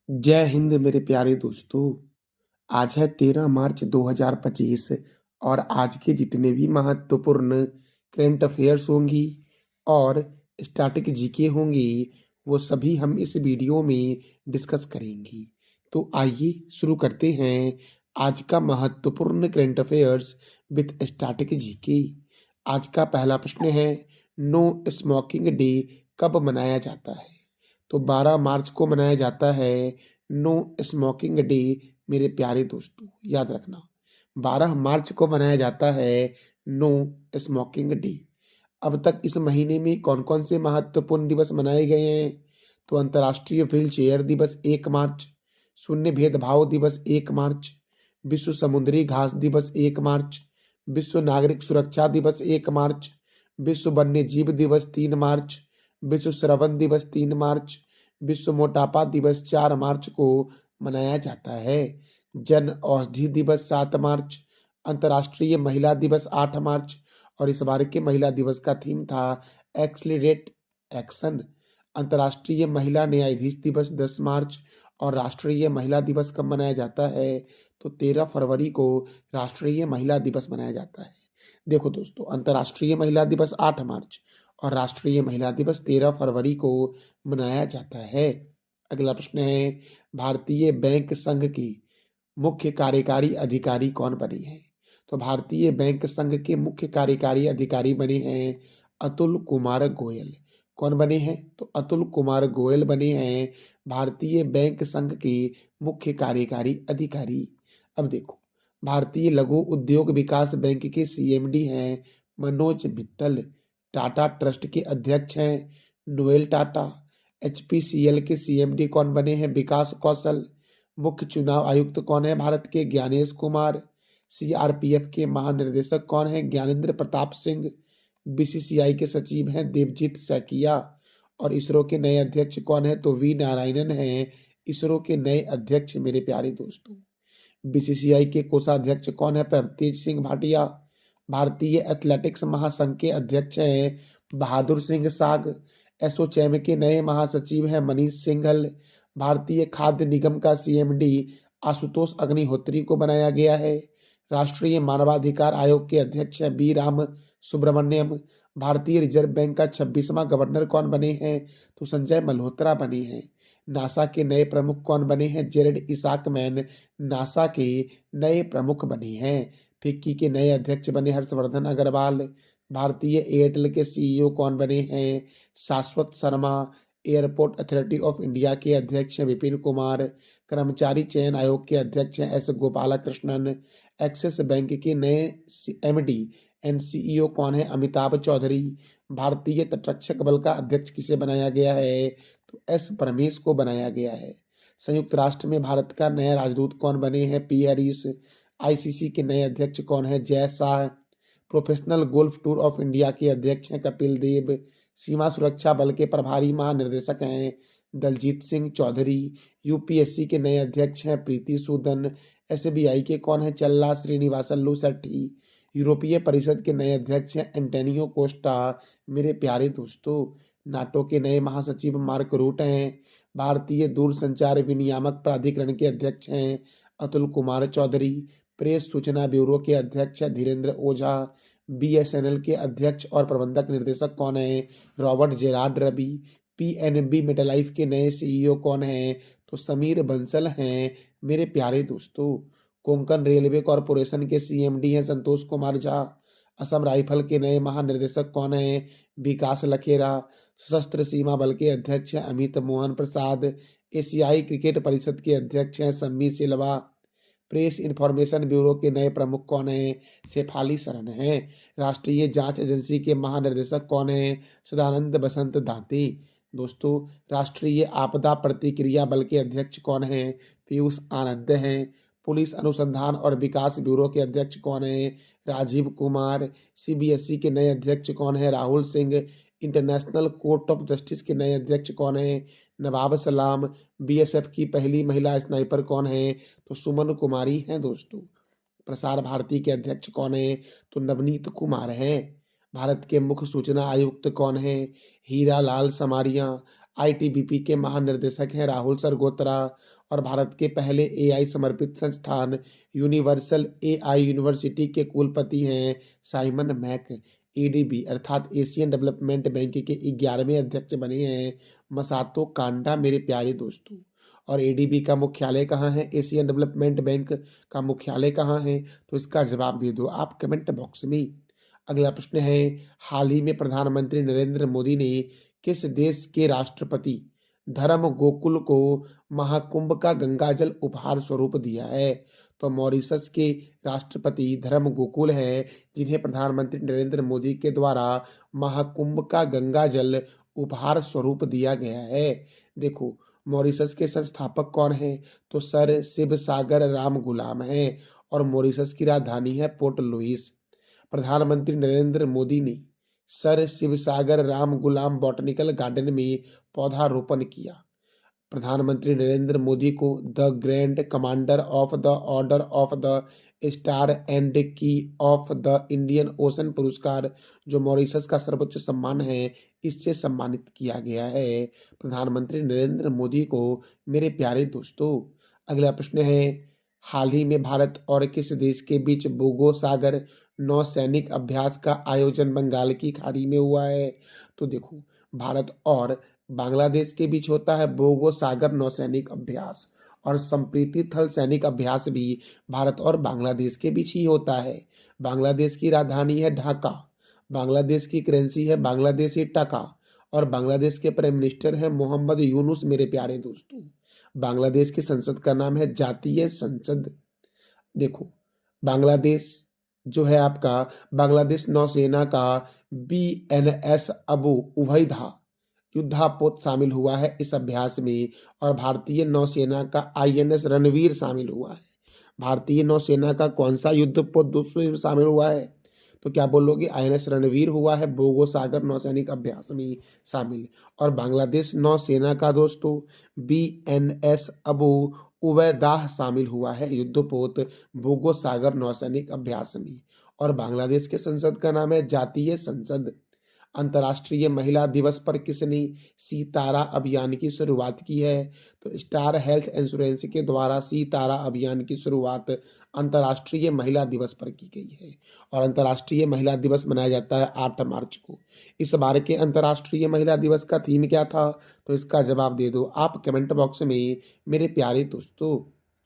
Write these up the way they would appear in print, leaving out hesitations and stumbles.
जय हिंद मेरे प्यारे दोस्तों। आज है 13 मार्च 2025 और आज के जितने भी महत्वपूर्ण करंट अफेयर्स होंगी और स्टैटिक जीके होंगी वो सभी हम इस वीडियो में डिस्कस करेंगे। तो आइए शुरू करते हैं आज का महत्वपूर्ण current affairs with static GK. आज का पहला प्रश्न है, नो स्मोकिंग डे कब मनाया जाता है? तो 12 मार्च को मनाया जाता है नो स्मोकिंग डे। मेरे प्यारे दोस्तों याद रखना, 12 मार्च को मनाया जाता है नो स्मोकिंग डे। अब तक इस महीने में कौन कौन से महत्वपूर्ण दिवस मनाए गए हैं? तो अंतर्राष्ट्रीय व्हील चेयर दिवस 1 मार्च, शून्य भेदभाव दिवस 1 मार्च, विश्व समुद्री घास दिवस 1 मार्च, विश्व नागरिक सुरक्षा दिवस 1 मार्च, विश्व वन्य जीव दिवस 3 मार्च, विश्व श्रवण दिवस 3 मार्च, विश्व मोटापा दिवस 4 मार्च को मनाया जाता है। जन औषधि दिवस 7 मार्च, अंतर्राष्ट्रीय महिला दिवस 8 मार्च और इस बार के महिला दिवस का थीम था एक्सलीरेट एक्शन। अंतर्राष्ट्रीय महिला न्यायाधीश दिवस 10 मार्च और राष्ट्रीय महिला दिवस कब मनाया जाता है? तो 13 फरवरी को राष्ट्रीय महिला दिवस मनाया जाता है। देखो दोस्तों, अंतर्राष्ट्रीय महिला दिवस 8 मार्च और राष्ट्रीय महिला दिवस 13 फरवरी को मनाया जाता है। अगला प्रश्न है, भारतीय बैंक संघ की मुख्य कार्यकारी अधिकारी कौन बने हैं? तो भारतीय बैंक संघ के मुख्य कार्यकारी अधिकारी बने हैं अतुल कुमार गोयल। कौन बने हैं? तो अतुल कुमार गोयल बने हैं भारतीय बैंक संघ के मुख्य कार्यकारी अधिकारी। अब देखो, भारतीय लघु उद्योग विकास बैंक के सीएमडी हैं मनोज मित्तल। टाटा ट्रस्ट के अध्यक्ष हैं नोएल टाटा। एचपीसीएल के सीएमडी कौन बने हैं? विकास कौशल। मुख्य चुनाव आयुक्त कौन है भारत के? ज्ञानेश कुमार। सीआरपीएफ के महानिर्देशक कौन है? ज्ञानेंद्र प्रताप सिंह। बीसीसीआई के सचिव हैं देवजीत सैकिया। और इसरो के नए अध्यक्ष कौन है? तो वी नारायणन हैं इसरो के नए अध्यक्ष। मेरे प्यारे दोस्तों, बीसीसीआई के कोषाध्यक्ष कौन है? प्रभतेज सिंह भाटिया। भारतीय एथलेटिक्स महासंघ के अध्यक्ष हैं बहादुर सिंह साग। एसोचैम के नए महासचिव हैं मनीष सिंघल। भारतीय खाद्य निगम का सीएमडी आशुतोष अग्निहोत्री को बनाया गया है। राष्ट्रीय मानवाधिकार आयोग के अध्यक्ष हैं बी राम सुब्रमण्यम। भारतीय रिजर्व बैंक का 26वां गवर्नर कौन बने हैं? तो संजय मल्होत्रा बने हैं। नासा के नए प्रमुख कौन बने हैं? जेरेड इसाकमैन नासा के नए प्रमुख बने हैं। फिक्की के नए अध्यक्ष बने हर्षवर्धन अग्रवाल। भारतीय एयरटेल के सीईओ कौन बने हैं? शाश्वत Sharma. Airport authority of India के अध्यक्ष हैं विपिन कुमार। कर्मचारी चयन आयोग के अध्यक्ष हैं एस गोपालकृष्णन। एक्सिस बैंक के नए एमडी एंड सीईओ कौन है? अमिताभ चौधरी। भारतीय तटरक्षक बल का अध्यक्ष किसे बनाया गया है? तो एस परमेश को बनाया गया है। संयुक्त राष्ट्र में भारत का नया राजदूत कौन बने हैं? P Harris. आईसीसी के नए अध्यक्ष कौन है? Jay Shah. Professional golf tour of India के अध्यक्ष हैं कपिल देव। सीमा सुरक्षा बल के प्रभारी महानिर्देशक हैं दलजीत सिंह चौधरी। यूपीएससी के नए अध्यक्ष हैं प्रीति सूदन। एसबीआई के कौन है? चल्ला श्रीनिवासल्लू सेट्टी। यूरोपीय परिषद के नए अध्यक्ष हैं एंटोनियो कोस्टा। मेरे प्यारे दोस्तों, नाटो के नए महासचिव मार्क रूट हैं। भारतीय दूरसंचार विनियामक प्राधिकरण के अध्यक्ष हैं अतुल कुमार चौधरी। प्रेस सूचना ब्यूरो के अध्यक्ष हैं धीरेन्द्र ओझा। बीएसएनएल के अध्यक्ष और प्रबंधक निर्देशक कौन है? Robert Gerard Ravi. PNB MetLife के नए सीईओ कौन हैं? तो समीर बंसल हैं। मेरे प्यारे दोस्तों, कोंकण रेलवे कॉरपोरेशन के सीएमडी हैं संतोष कुमार झा। असम राइफल के नए महानिर्देशक कौन हैं? विकास लखेरा। सशस्त्र सीमा बल के अध्यक्ष हैं अमित मोहन प्रसाद। एशियाई क्रिकेट परिषद के अध्यक्ष हैं सम्मी सिल्वा। प्रेस इंफॉर्मेशन ब्यूरो के नए प्रमुख कौन हैं? शेफाली सरन हैं। राष्ट्रीय जांच एजेंसी के महानिर्देशक कौन हैं? सदानंद बसंत दांती। दोस्तों, राष्ट्रीय आपदा प्रतिक्रिया बल के अध्यक्ष कौन हैं? पीयूष आनंद हैं। पुलिस अनुसंधान और विकास ब्यूरो के अध्यक्ष कौन हैं? राजीव कुमार। सीबीएसई के नए अध्यक्ष कौन है? Rahul Singh. International court of justice के नए अध्यक्ष कौन हैं? नवाब सलाम। बीएसएफ की पहली महिला स्नाइपर कौन है? तो सुमन कुमारी हैं। दोस्तों, प्रसार भारती के अध्यक्ष कौन है? तो नवनीत कुमार हैं। भारत के मुख्य सूचना आयुक्त कौन है? हीरा लाल समारिया। आईटीबीपी के महानिर्देशक हैं राहुल सरगोत्रा और भारत के पहले एआई समर्पित संस्थान यूनिवर्सल एआई यूनिवर्सिटी के कुलपति हैं साइमन मैक। एडीबी अर्थात एशियन डेवलपमेंट बैंक के 11वें अध्यक्ष बने हैं मसातो कांडा मेरे प्यारे दोस्तों। और एडीबी का मुख्यालय कहाँ है, एशियन डेवलपमेंट बैंक का मुख्यालय कहाँ है, तो इसका जवाब दे दो आप कमेंट बॉक्स में। अगला प्रश्न है, हाल ही में प्रधानमंत्री नरेंद्र मोदी ने किस देश के राष्ट्रपति धर्म गोकुल को महाकुंभ का गंगाजल उपहार स्वरूप दिया है? तो मॉरिशस के राष्ट्रपति धर्म गोकुल हैं, जिन्हें प्रधानमंत्री नरेंद्र मोदी के द्वारा महाकुंभ का गंगाजल उपहार स्वरूप दिया गया है। देखो, मॉरिशस के संस्थापक कौन हैं, तो सर शिवसागर राम गुलाम हैं और मॉरिशस की राजधानी है पोर्ट लुइस। प्रधानमंत्री नरेंद्र मोदी ने सर शिवसागर राम गुलाम बॉटनिकल गार्डन में पौधारोपण किया। प्रधानमंत्री नरेंद्र मोदी को the grand commander of the order of the star and की ऑफ द इंडियन ओशन पुरस्कार, जो मॉरिशस का सर्वोच्च सम्मान है, इससे सम्मानित किया गया है प्रधानमंत्री नरेंद्र मोदी को मेरे प्यारे दोस्तों। अगला प्रश्न है, हाल ही में भारत और किस देश के बीच बोगो सागर नौसैनिक अभ्यास का आयोजन बंगाल की खाड़ी में हुआ है? तो देखो, भारत और बांग्लादेश के बीच होता है बोगो सागर नौसैनिक अभ्यास और संप्रीति थल सैनिक अभ्यास भी भारत और बांग्लादेश के बीच ही होता है। बांग्लादेश की राजधानी है ढाका, बांग्लादेश की करेंसी है बांग्लादेशी टका और बांग्लादेश के प्राइम मिनिस्टर हैं मोहम्मद यूनुस मेरे प्यारे दोस्तों। बांग्लादेश की संसद का नाम है जातीय संसद। देखो, बांग्लादेश जो है आपका, बांग्लादेश नौसेना का बीएनएस अबू उभैदा युद्धापोत शामिल हुआ है इस अभ्यास में और भारतीय नौसेना का आईएनएस रणवीर शामिल हुआ है। भारतीय नौसेना का कौन सा युद्धपोत दोस्तों शामिल हुआ है, तो क्या बोलोगे, आईएनएस रणवीर हुआ है बोगो सागर नौसैनिक अभ्यास में शामिल। और बांग्लादेश नौसेना का दोस्तों बीएनएस अबू उबैदाह शामिल हुआ है युद्धपोत बोगो सागर नौसैनिक अभ्यास में। और बांग्लादेश के संसद का नाम है जातीय संसद। अंतर्राष्ट्रीय महिला दिवस पर किसने सीतारा अभियान की शुरुआत की है, तो स्टार हेल्थ इंश्योरेंस के द्वारा सीतारा अभियान की शुरुआत अंतर्राष्ट्रीय महिला दिवस पर की गई है और अंतर्राष्ट्रीय महिला दिवस मनाया जाता है 8 मार्च को। इस बार के अंतर्राष्ट्रीय महिला दिवस का थीम क्या था, तो इसका जवाब दे दो आप कमेंट बॉक्स में मेरे प्यारे दोस्तों।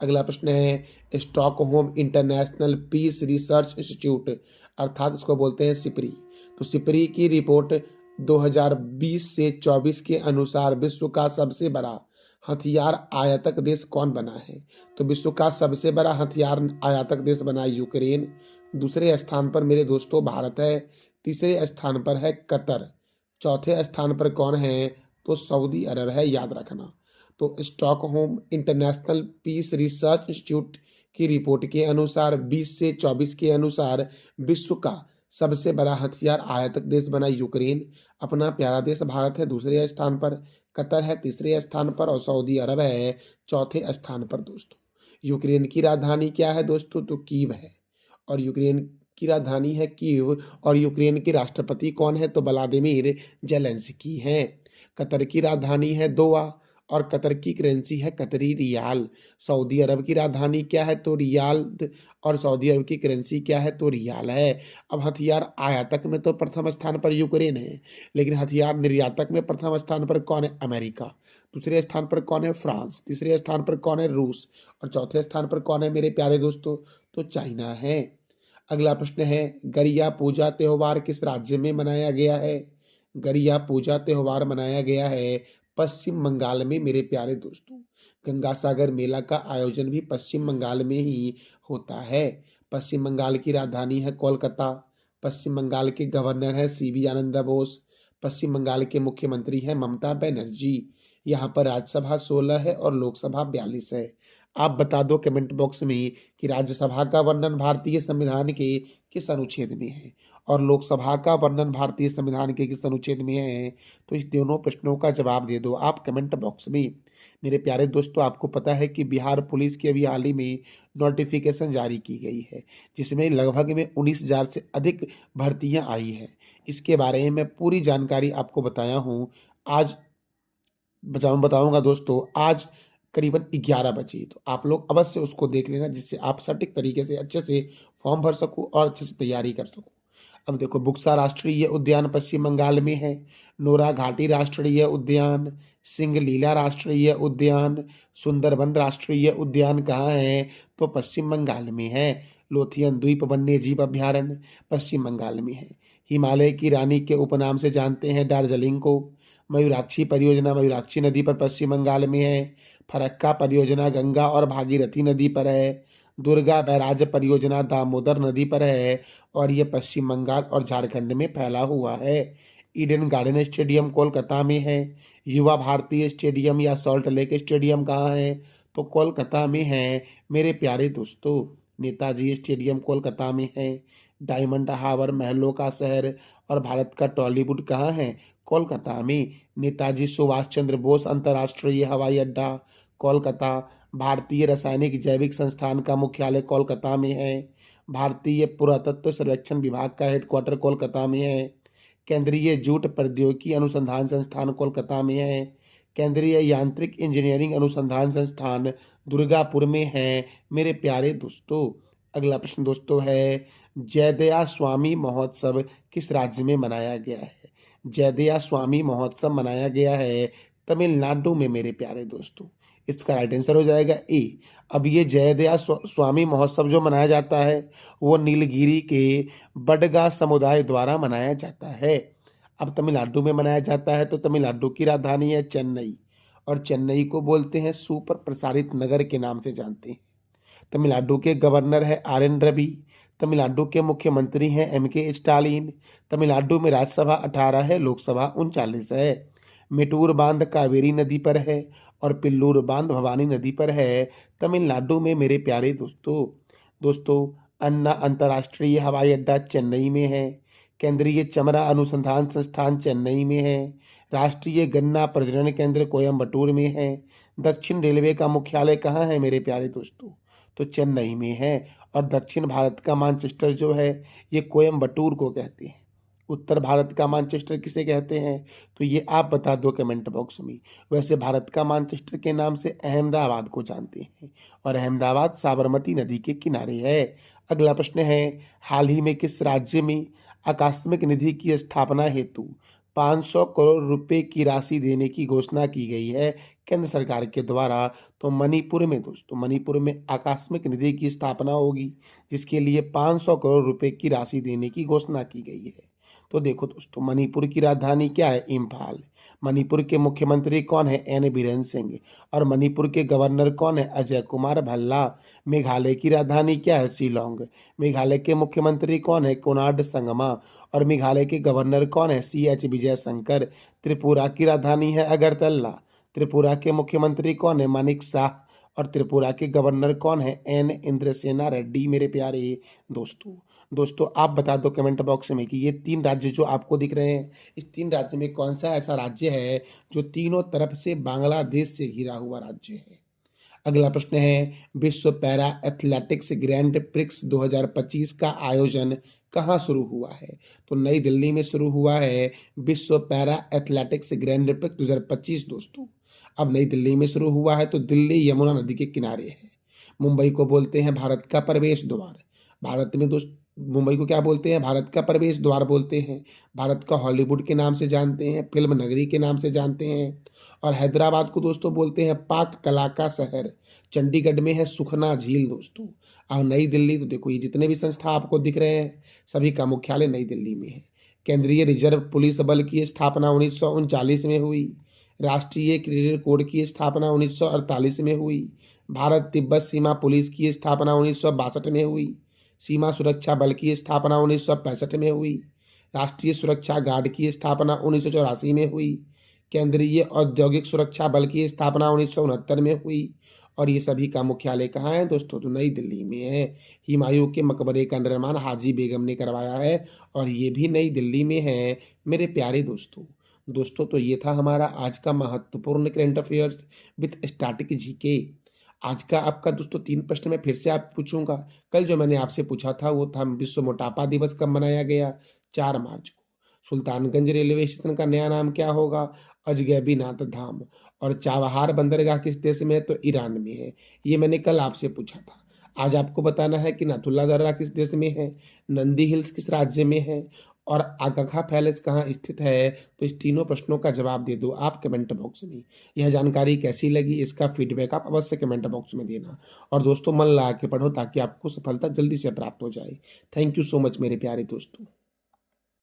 अगला प्रश्न है, Stockholm International Peace Research Institute अर्थात इसको बोलते हैं सिपरी, तो सिपरी की रिपोर्ट 2020 से 24 के अनुसार विश्व का सबसे बड़ा हथियार आयातक देश कौन बना है, तो विश्व का सबसे बड़ा हथियार आयातक देश बना यूक्रेन। दूसरे स्थान पर मेरे दोस्तों भारत है, तीसरे स्थान पर है कतर, चौथे स्थान पर कौन है, तो सऊदी अरब है, याद रखना। तो Stockholm International Peace Research Institute की रिपोर्ट के अनुसार 20 से 24 के अनुसार विश्व का सबसे बड़ा हथियार आयातक देश बना यूक्रेन। अपना प्यारा देश भारत है दूसरे स्थान पर, कतर है तीसरे स्थान पर और सऊदी अरब है चौथे स्थान पर दोस्तों। यूक्रेन की राजधानी क्या है दोस्तों, तो कीव है और यूक्रेन की राजधानी है कीव और यूक्रेन के राष्ट्रपति कौन है, तो व्लादिमीर जेलेंस्की हैं। कतर की राजधानी है दोहा और कतर की करेंसी है कतरी रियाल। सऊदी अरब की राजधानी क्या है, तो रियाल और सऊदी अरब की करेंसी क्या है, तो रियाल है। अब हथियार आयातक में तो प्रथम स्थान पर यूक्रेन है, लेकिन हथियार निर्यातक में प्रथम स्थान पर कौन है, अमेरिका। दूसरे स्थान पर कौन है, फ्रांस। तीसरे स्थान पर कौन है, रूस। और चौथे स्थान पर कौन है मेरे प्यारे दोस्तों, तो चाइना है। अगला प्रश्न है, गरिया पूजा त्योहार किस राज्य में मनाया गया है? गरिया पूजा त्योहार मनाया गया है पश्चिम बंगाल में मेरे प्यारे दोस्तों। गंगा सागर मेला का आयोजन भी पश्चिम बंगाल में ही होता है। पश्चिम बंगाल की राजधानी है कोलकाता। पश्चिम बंगाल के गवर्नर है सीवी आनंद बोस। पश्चिम बंगाल के मुख्यमंत्री हैं ममता बनर्जी। यहाँ पर राज्यसभा 16 है और लोकसभा 42 है। आप बता दो कमेंट बॉक्स में कि राज्यसभा का वर्णन भारतीय संविधान के किस अनुच्छेद में है और लोकसभा का वर्णन भारतीय संविधान के किस अनुच्छेद में है, तो इस दोनों प्रश्नों का जवाब दे दो आप कमेंट बॉक्स में। मेरे प्यारे दोस्तों, आपको पता है कि बिहार पुलिस की अभी हाल ही में नोटिफिकेशन जारी की गई है, जिसमें लगभग में 19,000 से अधिक भर्तियां आई हैं। इसके बारे में मैं पूरी जानकारी आपको बताया हूँ। आज बताऊंगा दोस्तों आज करीबन 11 बजे। तो आप लोग अवश्य उसको देख लेना, जिससे आप सटीक तरीके से अच्छे से फॉर्म भर सको और अच्छे से तैयारी कर सको। अब देखो, बुक्सा राष्ट्रीय उद्यान पश्चिम बंगाल में है, नोरा घाटी राष्ट्रीय उद्यान, सिंगलीला राष्ट्रीय उद्यान, सुंदरबन राष्ट्रीय उद्यान कहाँ है? तो पश्चिम बंगाल में है। लोथियन द्वीप वन्य जीव अभ्यारण्य पश्चिम बंगाल में है। हिमालय की रानी के उपनाम से जानते हैं दार्जिलिंग को। मयूराक्षी परियोजना मयूराक्षी नदी पर पश्चिम बंगाल में है। फरक्का परियोजना गंगा और भागीरथी नदी पर है। दुर्गा बैराज परियोजना दामोदर नदी पर है और ये पश्चिम बंगाल और झारखंड में फैला हुआ है। ईडन गार्डन स्टेडियम कोलकाता में है। युवा भारतीय स्टेडियम या सॉल्ट लेक स्टेडियम कहाँ है? तो कोलकाता में है मेरे प्यारे दोस्तों। नेताजी स्टेडियम कोलकाता में है। डायमंड हार्बर महलों का शहर और भारत का टॉलीवुड कहाँ है? कोलकाता में। नेताजी सुभाष चंद्र बोस अंतर्राष्ट्रीय हवाई अड्डा कोलकाता। भारतीय रासायनिक जैविक संस्थान का मुख्यालय कोलकाता में है। भारतीय पुरातत्व सर्वेक्षण विभाग का हेडक्वार्टर कोलकाता में है। केंद्रीय जूट प्रौद्योगिकी अनुसंधान संस्थान कोलकाता में है। केंद्रीय यांत्रिक इंजीनियरिंग अनुसंधान संस्थान दुर्गापुर में है मेरे प्यारे दोस्तों। अगला प्रश्न दोस्तों है, जयदया स्वामी महोत्सव किस राज्य में मनाया गया है? जयदया स्वामी महोत्सव मनाया गया है तमिलनाडु में मेरे प्यारे दोस्तों। इसका राइट आंसर हो जाएगा ए। अब ये जयदया स्वामी महोत्सव जो मनाया जाता है वो नीलगिरी के बडगा समुदाय द्वारा मनाया जाता है। अब तमिलनाडु में मनाया जाता है तो तमिलनाडु की राजधानी है चेन्नई, और चेन्नई को बोलते हैं सुपर प्रसारित नगर के नाम से जानते हैं। तमिलनाडु के गवर्नर है आर.एन. रवि। तमिलनाडु के मुख्यमंत्री हैं एम.के. स्टालिन। तमिलनाडु में राज्यसभा 18 है, लोकसभा 39 है। मेटूर बांध कावेरी नदी पर है और पिल्लूर बांध भवानी नदी पर है तमिलनाडु में मेरे प्यारे दोस्तों। अन्ना अंतर्राष्ट्रीय हवाई अड्डा चेन्नई में है। केंद्रीय चमड़ा अनुसंधान संस्थान चेन्नई में है। राष्ट्रीय गन्ना प्रजनन केंद्र कोयम्बटूर में है। दक्षिण रेलवे का मुख्यालय कहाँ है मेरे प्यारे दोस्तों? तो चेन्नई में है। और दक्षिण भारत का मानचेस्टर जो है ये कोयम्बटूर को कहते हैं। उत्तर भारत का मानचेस्टर किसे कहते हैं? तो ये आप बता दो कमेंट बॉक्स में। वैसे भारत का मानचेस्टर के नाम से अहमदाबाद को जानते हैं और अहमदाबाद साबरमती नदी के किनारे है। अगला प्रश्न है, हाल ही में किस राज्य में आकस्मिक निधि की स्थापना हेतु 500 करोड़ रुपए की राशि देने की घोषणा की गई है केंद्र सरकार के द्वारा? तो मणिपुर में दोस्तों, मणिपुर में आकस्मिक निधि की स्थापना होगी जिसके लिए 500 करोड़ रुपए की राशि देने की घोषणा की गई है। तो देखो दोस्तों, मणिपुर की राजधानी क्या है? इम्फाल। मणिपुर के मुख्यमंत्री कौन है? एन बीरेन सिंह। और मणिपुर के गवर्नर कौन है? अजय कुमार भल्ला। मेघालय की राजधानी क्या है? शिलोंग। मेघालय के मुख्यमंत्री कौन है? कोनार्ड संगमा। और मेघालय के गवर्नर कौन है? CH विजय शंकर। त्रिपुरा की राजधानी है अगरतला। त्रिपुरा के मुख्यमंत्री कौन है? मानिक शाह। और त्रिपुरा के गवर्नर कौन है? एन इंद्रसेना रेड्डी मेरे प्यारे दोस्तों आप बता दो कमेंट बॉक्स में कि ये 3 राज्य जो आपको दिख रहे हैं, इस 3 राज्य में कौन सा ऐसा राज्य है जो तीनों तरफ से बांग्लादेश से घिरा हुआ राज्य है। अगला प्रश्न है, विश्व पैरा एथलेटिक्स ग्रैंड प्रिक्स 2025 का आयोजन कहाँ शुरू हुआ है? तो नई दिल्ली में शुरू हुआ है विश्व पैरा एथलेटिक्स ग्रैंड प्रिक्स 2025 दोस्तों। अब नई दिल्ली में शुरू हुआ है तो दिल्ली यमुना नदी के किनारे है। मुंबई को बोलते हैं भारत का प्रवेश द्वार। भारत में मुंबई को क्या बोलते हैं? भारत का प्रवेश द्वार बोलते हैं। भारत का हॉलीवुड के नाम से जानते हैं, फिल्म नगरी के नाम से जानते हैं। और हैदराबाद को दोस्तों बोलते हैं पाक कला का शहर। चंडीगढ़ में है सुखना झील दोस्तों। और नई दिल्ली, तो देखो ये जितने भी संस्था आपको दिख रहे हैं सभी का मुख्यालय नई दिल्ली में है। केंद्रीय रिजर्व पुलिस बल की स्थापना 1939 में हुई। राष्ट्रीय क्रेडिट कोड की स्थापना 1948 में हुई। भारत तिब्बत सीमा पुलिस की स्थापना 1962 में हुई। सीमा सुरक्षा बल की स्थापना 1965 में हुई। राष्ट्रीय सुरक्षा गार्ड की स्थापना 1984 में हुई। केंद्रीय औद्योगिक सुरक्षा बल की स्थापना 1969 में हुई। और ये सभी का मुख्यालय कहाँ है दोस्तों? तो नई दिल्ली में है। हुमायूं के मकबरे का निर्माण हाजी बेगम ने करवाया है और ये भी नई दिल्ली में है मेरे प्यारे दोस्तों। तो ये था हमारा आज का महत्वपूर्ण current affairs with static GK. आज का आपका दोस्तों 3 प्रश्न मैं फिर से आप पूछूंगा। कल जो मैंने आपसे पूछा था वो था विश्व मोटापा दिवस कब मनाया गया? 4 मार्च को। सुल्तानगंज रेलवे स्टेशन का नया नाम क्या होगा? अजगैबीनाथ धाम। और चाबहार बंदरगाह किस देश में है? तो ईरान में है। ये मैंने कल आपसे पूछा था। आज आपको बताना है कि नाथुल्ला दर्रा किस देश में है, नंदी हिल्स किस राज्य में है और आगाखा पैलेस कहाँ स्थित है। तो इस तीनों प्रश्नों का जवाब दे दो आप कमेंट बॉक्स में। यह जानकारी कैसी लगी इसका फीडबैक आप अवश्य कमेंट बॉक्स में देना। और दोस्तों मन लगा के पढ़ो ताकि आपको सफलता जल्दी से प्राप्त हो जाए। थैंक यू सो मच मेरे प्यारे दोस्तों।